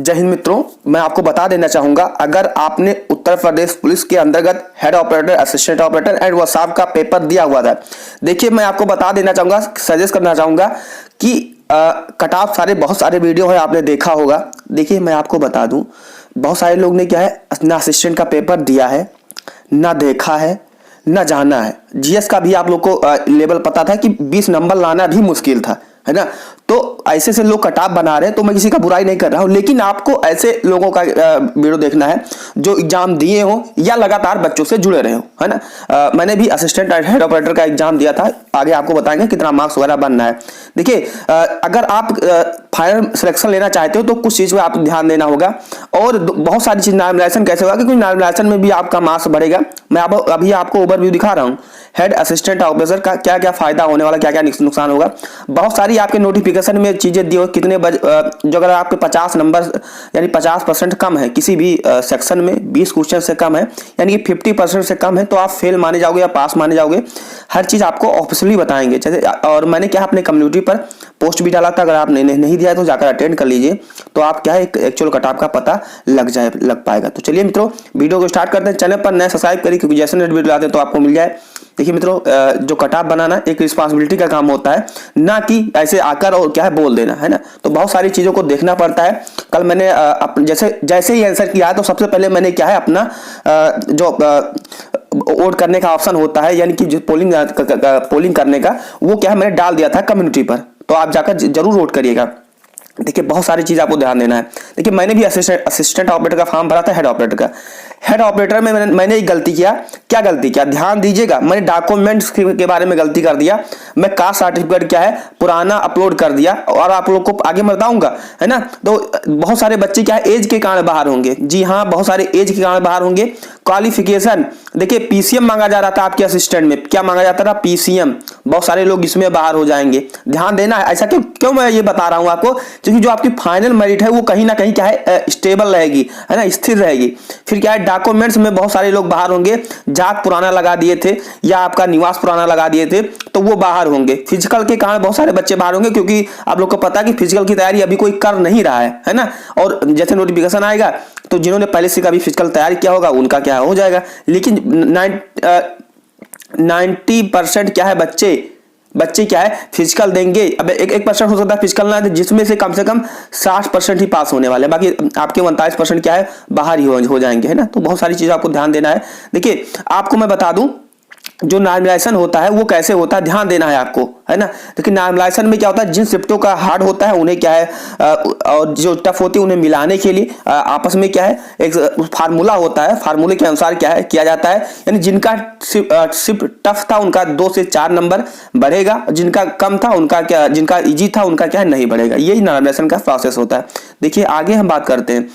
जय हिंद मित्रों, मैं आपको बता देना चाहूंगा, अगर आपने उत्तर प्रदेश पुलिस के अंतर्गत head operator, assistant operator and workshop का पेपर दिया हुआ था। देखिए, मैं आपको बता देना चाहूंगा, सजेस्ट करना चाहूंगा कि कट ऑफ सारे बहुत सारे वीडियो है, आपने देखा होगा। देखिए, मैं आपको बता दूं, बहुत सारे लोग ने क्या है, ना असिस्टेंट का पेपर दिया है, ना देखा है, ना जाना है। जीएस का भी आप लोग को लेवल पता था कि 20 नंबर लाना भी मुश्किल था, है ना। तो ऐसे से लोग कटाप बना रहे हैं, तो मैं किसी का बुराई नहीं कर रहा हूं, लेकिन आपको ऐसे लोगों का वीडियो देखना है जो एग्जाम दिए हो या लगातार बच्चों से जुड़े रहे हो, है ना। मैंने भी असिस्टेंट हेड ऑपरेटर का एग्जाम दिया था, आगे आपको बताएंगे कितना मार्क्स वगैरह बनना है। देखिए, अगर आप फाइनल सिलेक्शन लेना चाहते हो तो कुछ चीज पे आपको ध्यान देना होगा, और बहुत सारी चीज। नॉर्मलाइजेशन कैसे होगा, क्योंकि नॉर्मलाइजेशन में भी आपका मार्क्स बढ़ेगा। मैं अभी आपको ओवरव्यू दिखा रहा हूँ, हेड असिस्टेंट ऑफिसर का क्या क्या फायदा होने वाला, क्या क्या नुकसान होगा। बहुत सारी आपके नोटिफिकेशन में चीजें दी हो, कितने जो अगर आपके 50 नंबर यानी 50% कम है किसी भी सेक्शन में, 20 क्वेश्चन से कम है यानी कि 50% से कम है, तो आप फेल माने जाओगे या पास माने जाओगे। हर चीज आपको ऑफिशियली बताएंगे। जैसे, और मैंने क्या अपने कम्युनिटी पर पोस्ट भी डाला था, अगर आपने नहीं दिया तो जाकर अटेंड कर लीजिए, तो आप क्या है एक एक्चुअल कट ऑफ का पता लग पाएगा। तो चलिए मित्रों, वीडियो को स्टार्ट करते हैं। चैनल पर नए सब्सक्राइब करिए, क्योंकि जैसे नेट वीडियो आते हैं तो आपको मिल जाए। देखिए मित्रों, जो कट ऑफ बनाना एक रिस्पांसिबिलिटी का काम होता है, ना कि ऐसे आकर और क्या है बोल देना, है ना। तो बहुत सारी चीजों को देखना पड़ता है। कल मैंने जैसे ही आंसर किया, तो सबसे पहले मैंने क्या है अपना जो वोट करने का ऑप्शन होता है, यानी कि जो पोलिंग करने का, वो क्या है मैंने डाल दिया था कम्युनिटी पर। तो आप जाकर जरूर वोट करिएगा। देखिए, बहुत सारी चीज आपको ध्यान देना है। देखिए, मैंने भी असिस्टेंट ऑपरेटर का फॉर्म भरा था, हेड ऑपरेटर का। हेड ऑपरेटर में मैंने एक गलती किया। क्या गलती किया, ध्यान दीजिएगा। मैंने डॉक्यूमेंट्स के बारे में गलती कर दिया। मैं कास्ट सर्टिफिकेट क्या है पुराना अपलोड कर दिया, और आप लोग को आगे मैं बताऊंगा, है ना। तो बहुत सारे बच्चे क्या है एज के कारण बाहर होंगे। जी हाँ, बहुत सारे एज के कारण बाहर होंगे। क्वालिफिकेशन, देखिए पीसीएम मांगा जा रहा था आपके असिस्टेंट में, क्या मांगा जाता था, पीसीएम। बहुत सारे लोग इसमें बाहर हो जाएंगे, ध्यान देना है। ऐसा क्यों मैं ये बता रहा हूं आपको, क्योंकि जो आपकी फाइनल मेरिट है वो कहीं ना कहीं क्या है स्टेबल रहेगी, है ना, स्थिर रहेगी। फिर क्या है, डॉक्यूमेंट्स में बहुत सारे लोग बाहर होंगे, जात पुराना लगा दिए थे या आपका निवास पुराना लगा दिए थे, तो वो बाहर होंगे। फिजिकल के कारण बहुत सारे बच्चे बाहर होंगे, क्योंकि आप लोग को पता है कि फिजिकल की तैयारी अभी कोई कर नहीं रहा है ना। और जैसे नोटिफिकेशन आएगा, तो जिन्होंने पहले से कभी फिजिकल तैयारी किया होगा उनका क्या हो जाएगा। लेकिन 90% क्या है बच्चे क्या है फिजिकल देंगे। अब 1% हो सकता है फिजिकल ना, जिसमें से कम 60% ही पास होने वाले हैं। बाकी आपके 39% क्या है बाहर ही हो जाएंगे, है ना। तो बहुत सारी चीजें आपको ध्यान देना है। देखिए, आपको मैं बता दूं, जो नॉर्मलाइजेशन होता है वो कैसे होता है, ध्यान देना है आपको, है ना। देखिए, नॉर्मलाइजेशन में क्या होता है, जिन शिफ्टों का हार्ड होता है उन्हें क्या है और जो टफ होती है उन्हें मिलाने के लिए आपस में क्या है एक फार्मूला होता है। फार्मूले के अनुसार क्या है किया जाता है, यानी जिनका शिफ्ट टफ था उनका 2 से 4 नंबर बढ़ेगा, जिनका कम था उनका क्या, जिनका इजी था उनका क्या है नहीं बढ़ेगा। यही नॉर्मलाइजेशन का प्रोसेस होता है। देखिए, आगे हम बात करते हैं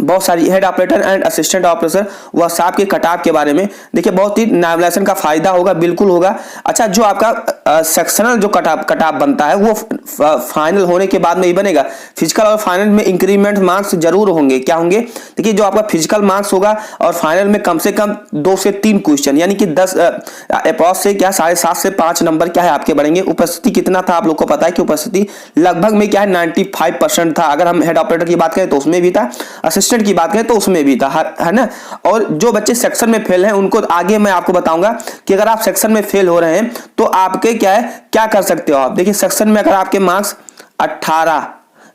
बहुत सारी head operator and assistant operator workshop के कट ऑफ के बारे में। देखिए, बहुत ही नॉर्मलाइजेशन का फायदा होगा, बिल्कुल होगा। अच्छा, जो आपका सेक्शनल जो कट ऑफ बनता है वो फाइनल होने के बाद में ही बनेगा। फिजिकल और फाइनल में इंक्रीमेंट मार्क्स जरूर होंगे। क्या होंगे, देखिए, जो आपका फिजिकल मार्क्स होगा और फाइनल में कम से कम 2 से 3 क्वेश्चन, यानी कि 10 अप्रॉक्स से क्या 7.5 से 5 नंबर क्या है आपके बढ़ेंगे। उपस्थिति कितना था आप लोग को पता है कि उपस्थिति लगभग में क्या है 95% था। अगर हम हेड ऑपरेटर की बात करें तो उसमें भी था, असिस्टेंट की बात करें तो उसमें भी था, है ना। और जो बच्चे सेक्शन में फेल हैं उनको आगे मैं आपको बताऊंगा कि अगर आप सेक्शन में फेल हो रहे हैं तो आपके क्या है क्या कर सकते हो आप। देखिए, सेक्शन में अगर आपके मार्क्स 18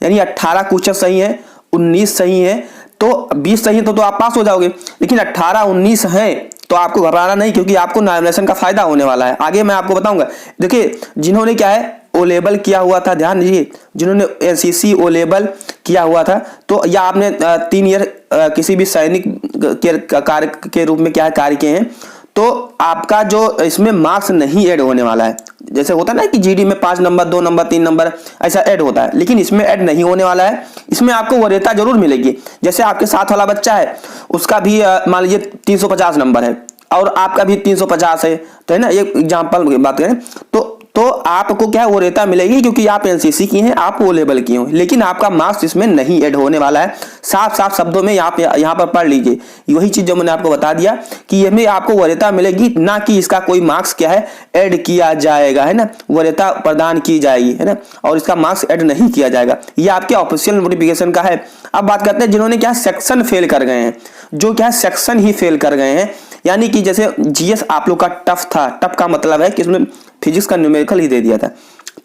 यानी 18 क्वेश्चन सही है, 19 सही है, तो 20 सही है तो आप पास हो जाओगे। लेकिन 18-19 है तो आपको घबराना नहीं, क्योंकि आपको नॉर्मलाइजेशन का फायदा होने वाला है। आगे मैं आपको बताऊंगा। देखिए, जिन्होंने क्या है ओ लेवल किया हुआ था, ध्यान दीजिए, जिन्होंने एनसीसी ओ लेवल किया हुआ था, तो या आपने 3 ईयर किसी भी सैनिक के कार्य के रूप में क्या कार्य किए हैं, तो आपका जो इसमें मार्क्स नहीं ऐड होने वाला है। जैसे होता है ना कि जीडी में 5 नंबर 2 नंबर 3 नंबर ऐसा ऐड होता है, लेकिन इसमें ऐड नहीं होने वाला है। इसमें आपको वरीयता जरूर मिलेगी। जैसे आपके साथ वाला बच्चा है, उसका भी मान लीजिए 350 नंबर है और आपका भी 350 है, तो है ना, ये एग्जाम्पल की बात करें तो तो आपको क्या है वरीयता मिलेगी, क्योंकि आप एनसीसी की हैं, आप वो लेवल की हो, लेकिन आपका मार्क्स इसमें नहीं ऐड होने वाला है। साफ साफ शब्दों में यहाँ पर पढ़ लीजिए, वही चीज जो मैंने आपको बता दिया कि इसमें आपको वरीयता मिलेगी, ना कि इसका कोई मार्क्स क्या है ऐड किया जाएगा, है ना, वरीयता प्रदान की जाएगी, है ना, और इसका मार्क्स ऐड नहीं किया जाएगा। ये आपके ऑफिशियल नोटिफिकेशन का है। अब बात करते हैं जिन्होंने क्या सेक्शन फेल कर गए हैं, जो क्या सेक्शन ही फेल कर गए हैं, यानी कि जैसे जीएस आप लोग का टफ था, टफ का मतलब है कि इसमें फिजिक्स का न्यूमेरिकल ही दे दिया था,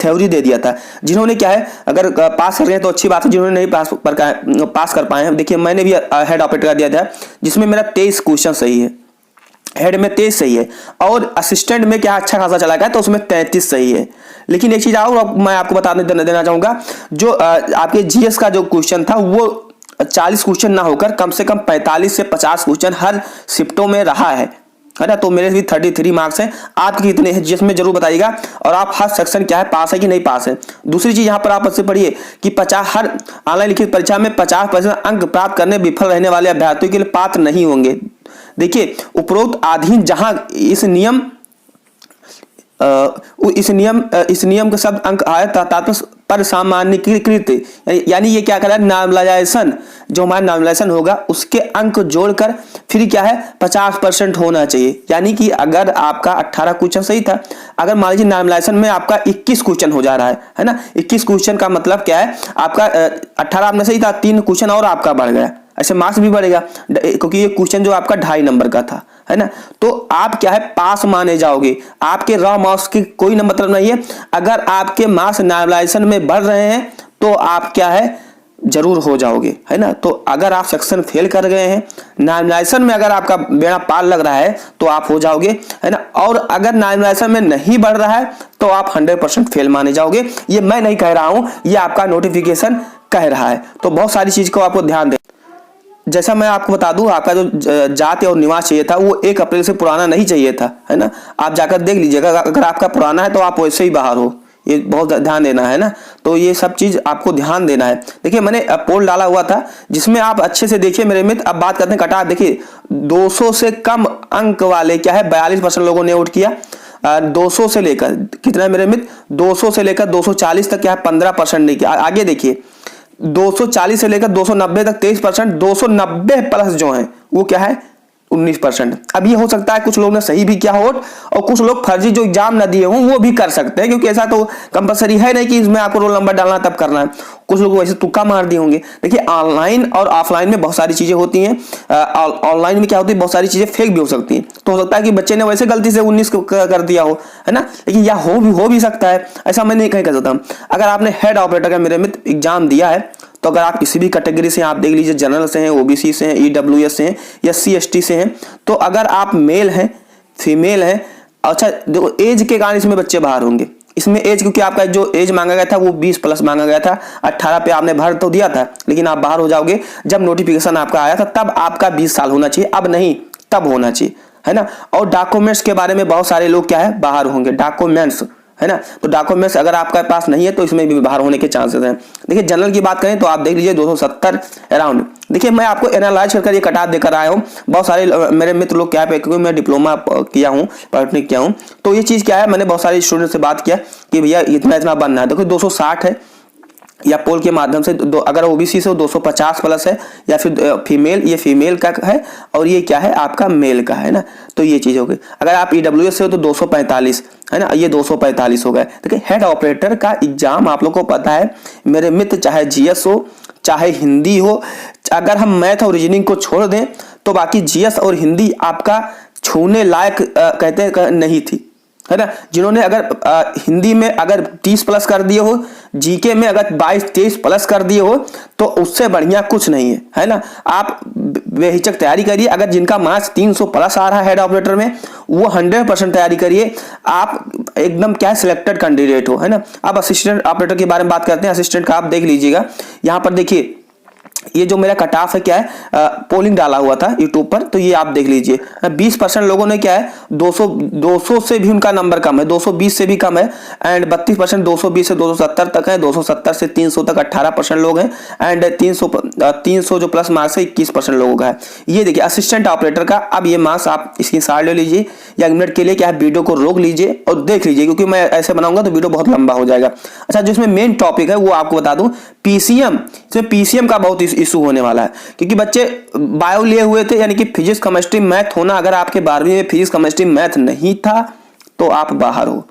थ्योरी दे दिया था। जिन्होंने क्या है अगर पास कर गए तो अच्छी बात है, जिन्होंने नहीं पास कर पाए हैं, देखिए मैंने भी हेड ऑपरेटर का दिया था जिसमें मेरा 23 क्वेश्चन सही है, हेड में 23 सही है, और असिस्टेंट में क्या अच्छा खासा चला गया तो उसमें 33 सही है। लेकिन एक चीज और मैं आपको बता देना चाहूंगा, जो आपके जीएस का जो क्वेश्चन था वो 40 क्वेश्चन ना होकर कम से कम 45 से 50 क्वेश्चन हर शिफ्टों में रहा है ना। तो मेरे भी 33 मार्क्स हैं, आपके कितने हैं जीएस में जरूर बताइएगा, और आप हर सेक्शन क्या है पास है कि नहीं पास है। दूसरी चीज यहाँ पर आप अच्छे पढ़िए कि 50 हर ऑनलाइन लिखित परीक्षा में 50% अंक प्राप्त करने विफल रहने वाले अभ्यर्थियों के लिए पात्र नहीं होंगे। देखिए उपरोक्त अधीन जहां इस नियम का शब्द अंक आया तात्पर्य पर सामान्यीकृत, यानी ये क्या कर रहा है नॉर्मलाइजेशन, जो हमारा नॉर्मलाइजेशन होगा उसके अंक जोड़कर फिर क्या है 50% होना चाहिए। यानी कि अगर आपका 18 क्वेश्चन सही था, अगर मान लीजिए नॉर्मलाइजेशन में आपका 21 क्वेश्चन हो जा रहा है ना, 21 क्वेश्चन का मतलब क्या है आपका 18 आपने सही था, 3 क्वेश्चन और आपका बढ़ गया, ऐसे मार्क्स भी बढ़ेगा, क्योंकि ये क्वेश्चन जो आपका 2.5 नंबर का था, है ना, तो आप क्या है पास माने जाओगे। आपके रॉ मार्क्स की कोई ना मतलब नहीं है, अगर आपके मार्क्स नॉर्मलाइजेशन में बढ़ रहे हैं तो आप क्या है जरूर हो जाओगे, है ना। तो अगर आप सेक्शन फेल कर गए हैं, नॉर्मलाइजेशन में अगर आपका बेड़ा पार लग रहा है तो आप हो जाओगे, है ना, और अगर नॉर्मलाइजेशन में नहीं बढ़ रहा है तो आप 100% फेल माने जाओगे। ये मैं नहीं कह रहा हूं, ये आपका नोटिफिकेशन कह रहा है। तो बहुत सारी चीज को आपको ध्यान दें। जैसा मैं आपको बता दूं, आपका जो जाति और निवास चाहिए था वो 1 अप्रैल से पुराना नहीं चाहिए था, है ना, आप जाकर देख लीजिएगा, अगर आपका पुराना है तो आप वैसे ही बाहर हो, ये बहुत ध्यान देना है ना। तो ये सब चीज आपको ध्यान देना है। देखिए मैंने पोल डाला हुआ था जिसमें आप अच्छे से देखिए मेरे मित्र। अब बात करते हैं कट ऑफ। देखिए 200 से कम अंक वाले क्या है 42% लोगों ने वोट किया। 200 से लेकर कितना मेरे मित्र 200 से लेकर 240 तक क्या है 15% नहीं किया। आगे देखिए 240 से लेकर 290 तक 23%, 290 प्लस जो है वो क्या है 19%। अब ये हो सकता है कुछ लोग ने सही भी किया वोट और कुछ लोग फर्जी जो एग्जाम ना दिए हों वो भी कर सकते हैं, क्योंकि ऐसा तो कंपलसरी है नहीं कि इसमें आपको रोल नंबर डालना तब करना है। कुछ लोग वैसे तुक्का मार दिए होंगे। देखिए ऑनलाइन और ऑफलाइन में बहुत सारी चीजें होती हैं। ऑनलाइन में क्या होती है बहुत सारी चीजें फेक भी हो सकती हैं। तो हो सकता है कि बच्चे ने वैसे गलती से 19 कर दिया हो, है ना, लेकिन यह हो भी सकता है, ऐसा मैं नहीं कह सकता। अगर आपने हेड ऑपरेटर का मेरे मित्र एग्जाम दिया है तो अगर आप किसी भी कैटेगरी से आप देख लीजिए, जनरल से हैं, ओबीसी से हैं, ईडब्ल्यूएस से हैं, एससी एसटी से हैं, तो अगर आप मेल हैं फीमेल हैं, अच्छा देखो एज के कारण इसमें बच्चे बाहर होंगे। इसमें एज क्योंकि आपका जो एज मांगा गया था वो 20 प्लस मांगा गया था। 18 पे आपने भर तो दिया था लेकिन आप बाहर हो जाओगे। जब नोटिफिकेशन आपका आया था तब आपका 20 साल होना चाहिए, अब नहीं तब होना चाहिए, है ना। और डॉक्यूमेंट्स के बारे में बहुत सारे लोग क्या है बाहर होंगे, डॉक्यूमेंट्स, है ना। तो डॉक्यूमेंट्स अगर आपके पास नहीं है तो इसमें भी बाहर होने के चांसेस हैं। देखिए जनरल की बात करें तो आप देख लीजिए 270 अराउंड। देखिए मैं आपको एनालाइज करके ये कट ऑफ देकर आया हूँ। बहुत सारे मेरे मित्र लोग क्या है, क्योंकि मैं डिप्लोमा किया हूँ, पॉलिटेक्निक किया हूँ, तो ये चीज़ क्या है मैंने बहुत सारे स्टूडेंट से बात किया कि भैया इतना बनना है। देखो 260 है या पोल के माध्यम से अगर ओबीसी से 250 प्लस है, या फिर फीमेल, ये फीमेल का है और ये क्या है आपका मेल का, है ना। तो ये चीज हो गई। अगर आप ईडब्ल्यूएस से हो तो 245, है ना, ये 245 हो गए। देखिए हेड ऑपरेटर का एग्जाम आप लोग को पता है मेरे मित्र, चाहे जीएस हो चाहे हिंदी हो, अगर हम मैथ और रीजनिंग को छोड़ दें तो बाकी जीएस और हिंदी आपका छूने लायक कहते नहीं थी, है ना। जिन्होंने अगर हिंदी में अगर 30 प्लस कर दिए हो, जीके में अगर 22-23 प्लस कर दिए हो तो उससे बढ़िया कुछ नहीं है ना। आप बेहिचक तैयारी करिए। अगर जिनका मार्क्स 300 प्लस आ रहा है हेड ऑपरेटर में वो 100% तैयारी करिए। आप एकदम क्या सिलेक्टेड कैंडिडेट हो, है ना। अब असिस्टेंट ऑपरेटर के बारे में बात करते हैं। असिस्टेंट का आप देख लीजिएगा, यहाँ पर देखिए ये जो मेरा कट ऑफ है क्या है, पोलिंग डाला हुआ था यूट्यूब पर, तो ये आप देख लीजिए 20% लोगों ने क्या है 200 से भी उनका नंबर कम है, 220 से भी कम है। एंड 32% 220 से 270 तक है, 270 से 300 तक 18% लोग हैं। एंड 300 जो प्लस मार्क्स है 21% लोगों का है। ये देखिए असिस्टेंट ऑपरेटर का, अब ये मार्क्स आप इसकी सार ले लीजिए या 1 मिनट के लिए क्या है वीडियो को रोक लीजिए और देख लीजिए, क्योंकि मैं ऐसे बनाऊंगा तो वीडियो बहुत लंबा हो जाएगा। अच्छा, जो इसमें मेन टॉपिक है वो आपको बता दूं, पीसीएम। इसमें पीसीएम का बहुत इशू होने वाला है, क्योंकि बच्चे बायो लिए हुए थे, यानी कि फिजिक्स केमिस्ट्री मैथ होना। अगर आपके 12वीं में फिजिक्स केमिस्ट्री मैथ नहीं था तो आप बाहर हो।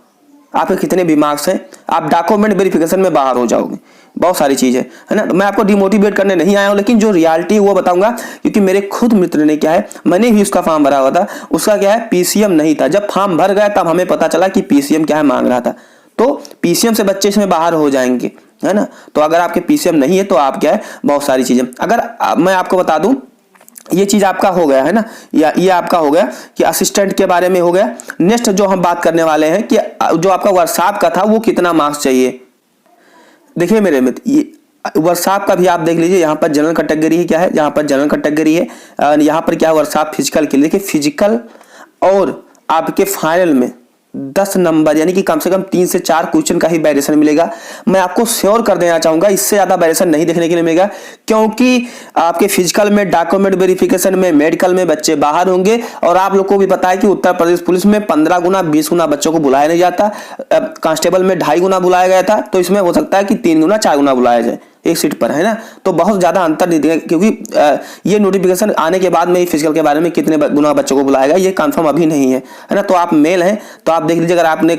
आपके कितने भी मार्क्स हैं, आप डॉक्यूमेंट वेरिफिकेशन में बाहर हो जाओगे। बहुत सारी चीजें है ना, मैं आपको डिमोटिवेट करने नहीं आया हूं, लेकिन जो रियलिटी है वो बताऊंगा, क्योंकि मेरे खुद मित्र ने क्या है, मैंने भी उसका फॉर्म भरा हुआ था, उसका क्या है पीसीएम नहीं था। जब फॉर्म भर गया तब हमें पता चला कि पीसीएम क्या है मांग रहा था। तो पीसीएम से बच्चे इसमें बाहर हो जाएंगे, है ना। तो अगर आपके पीसीएम नहीं है तो आप क्या है बहुत सारी चीजें, अगर मैं आपको बता दूं, ये चीज आपका हो गया है ना, या ये आपका हो गया कि असिस्टेंट के बारे में हो गया। नेक्स्ट जो हम बात करने वाले हैं कि जो आपका वर्कशॉप का था वो कितना मार्क्स चाहिए। देखिए मेरे मित्र, ये वर्कशॉप का भी आप देख लीजिए, यहाँ पर जनरल कैटेगरी क्या है, यहाँ पर जनरल कैटेगरी है, यहाँ पर क्या है वर्कशॉप फिजिकल के लिए। देखिए फिजिकल और आपके फाइनल में 10 नंबर, यानी कि कम से कम 3 से 4 क्वेश्चन का ही वेरिएशन मिलेगा। मैं आपको श्योर कर देना चाहूंगा, इससे ज्यादा वेरिएशन नहीं देखने के लिए मिलेगा, क्योंकि आपके फिजिकल में, डॉक्यूमेंट वेरिफिकेशन में, मेडिकल में बच्चे बाहर होंगे। और आप लोग को भी पता है कि उत्तर प्रदेश पुलिस में 15 गुना 20 गुना बच्चों को बुलाया नहीं जाता, कांस्टेबल में 2.5 गुना बुलाया गया था, तो इसमें हो सकता है कि 3 गुना 4 गुना बुलाया जाए एक सीट पर, है ना। तो बहुत ज्यादा अंतर नहीं दिखेगा, क्योंकि ये नोटिफिकेशन आने के बाद में ही फिजिकल के बारे में कितने गुना बच्चों को बुलाएगा ये कंफर्म अभी नहीं है ना। तो आप मेल हैं तो आप देख लीजिए, अगर आपने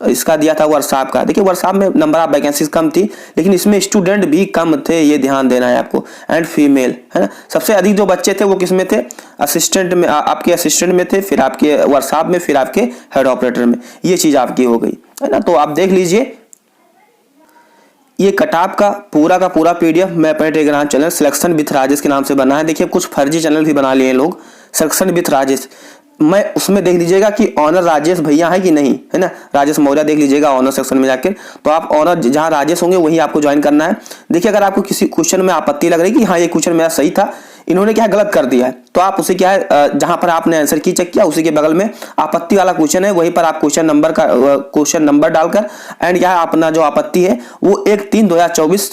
इसका दिया था वर्कशॉप का, देखिए वर्कशॉप में नंबर ऑफ वैकेंसीज कम थी, लेकिन इसमें स्टूडेंट भी कम थे, ये ध्यान देना है आपको। एंड फीमेल, है ना, सबसे अधिक जो बच्चे थे वो किस में थे, असिस्टेंट में, आपके असिस्टेंट में थे, फिर आपके वर्कशॉप में, फिर आपके हेड ऑपरेटर में। ये चीज आपकी हो गई, है ना। तो आप देख लीजिए, ये कटाप का पूरा पीडीएफ मैं अपने Telegram channel selection with Rajesh के नाम से बना है। देखिए कुछ फर्जी चैनल भी बना लिए लोग, सिलेक्शन विथ राजेश, मैं उसमें देख लीजिएगा कि ऑनर राजेश भैया है कि नहीं, है ना, राजेश मौर्य देख लीजिएगा ऑनर सेक्शन में जाकर। तो आप ऑनर जहां राजेश होंगे वही आपको ज्वाइन करना है। देखिए अगर आपको किसी क्वेश्चन में आपत्ति लग रही कि हाँ ये क्वेश्चन मेरा सही था, इन्होंने क्या गलत कर दिया है, तो आप उसे क्या है जहां पर आपने आंसर की चेक किया उसी के बगल में आपत्ति वाला क्वेश्चन है, वहीं पर आप क्वेश्चन नंबर डालकर एंड क्या है अपना जो आपत्ति है वो 1/3/2024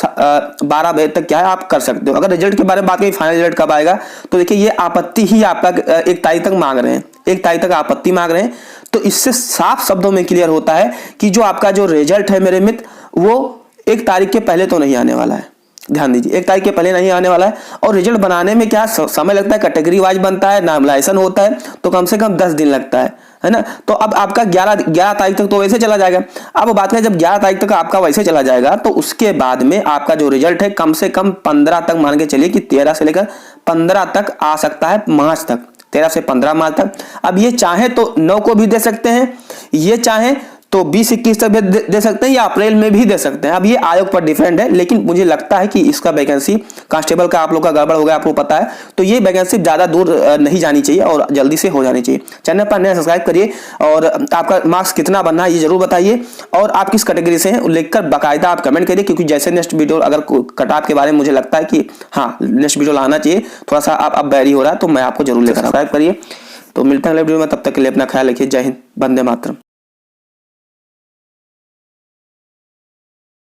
12 बजे तक क्या है आप कर सकते हो। अगर रिजल्ट के बारे में बात करें, फाइनल रिजल्ट कब आएगा, तो देखिए ये आपत्ति ही आपका 1 तारीख तक मांग रहे हैं, 1 तारीख तक आपत्ति मांग रहे हैं। तो इससे साफ शब्दों में क्लियर होता है कि जो आपका जो रिजल्ट है मेरे मित्र वो 1 तारीख के पहले तो नहीं आने वाला है। ध्यान दीजिए 1 तारीख के पहले नहीं आने वाला है। और रिजल्ट बनाने में क्या समय लगता है, कैटेगरी वाइज बनता है, नामलाइजेशन होता है, तो कम से कम 10 दिन लगता है ना। तो अब आपका 11 तारीख तक तो वैसे चला जाएगा। अब बात करें जब 11 तारीख तक आपका वैसे चला जाएगा, तो उसके बाद में आपका जो रिजल्ट है कम से कम 15 तक मान के चलिए कि 13 से लेकर 15 तक आ सकता है, मार्च तक, 13 से 15 मार्च तक। अब ये चाहे तो 9 को भी दे सकते हैं, ये चाहे तो 20-21 तक दे सकते हैं, या अप्रैल में भी दे सकते हैं। अब ये आयोग पर डिपेंड है, लेकिन मुझे लगता है कि इसका वैकेंसी कांस्टेबल का आप लोग का गड़बड़ हो गया, आपको पता है, तो ये वैकेंसी ज्यादा दूर नहीं जानी चाहिए और जल्दी से हो जानी चाहिए। चैनल पर नया सब्सक्राइब करिए और आपका मार्क्स कितना बनना है ये जरूर बताइए, और आप किस कैटेगरी से हैं लिखकर बाकायदा आप कमेंट करिए, क्योंकि जैसे नेक्स्ट वीडियो अगर कटऑफ के बारे में मुझे लगता है कि हाँ नेक्स्ट वीडियो लाना चाहिए, थोड़ा सा आप बैरी हो रहा है, तो मैं आपको जरूर लेकर सब्सक्राइब करिए। तो मिलते हैं अगले वीडियो में, तब तक के लिए अपना ख्याल रखिए। जय हिंद, वंदे मातरम।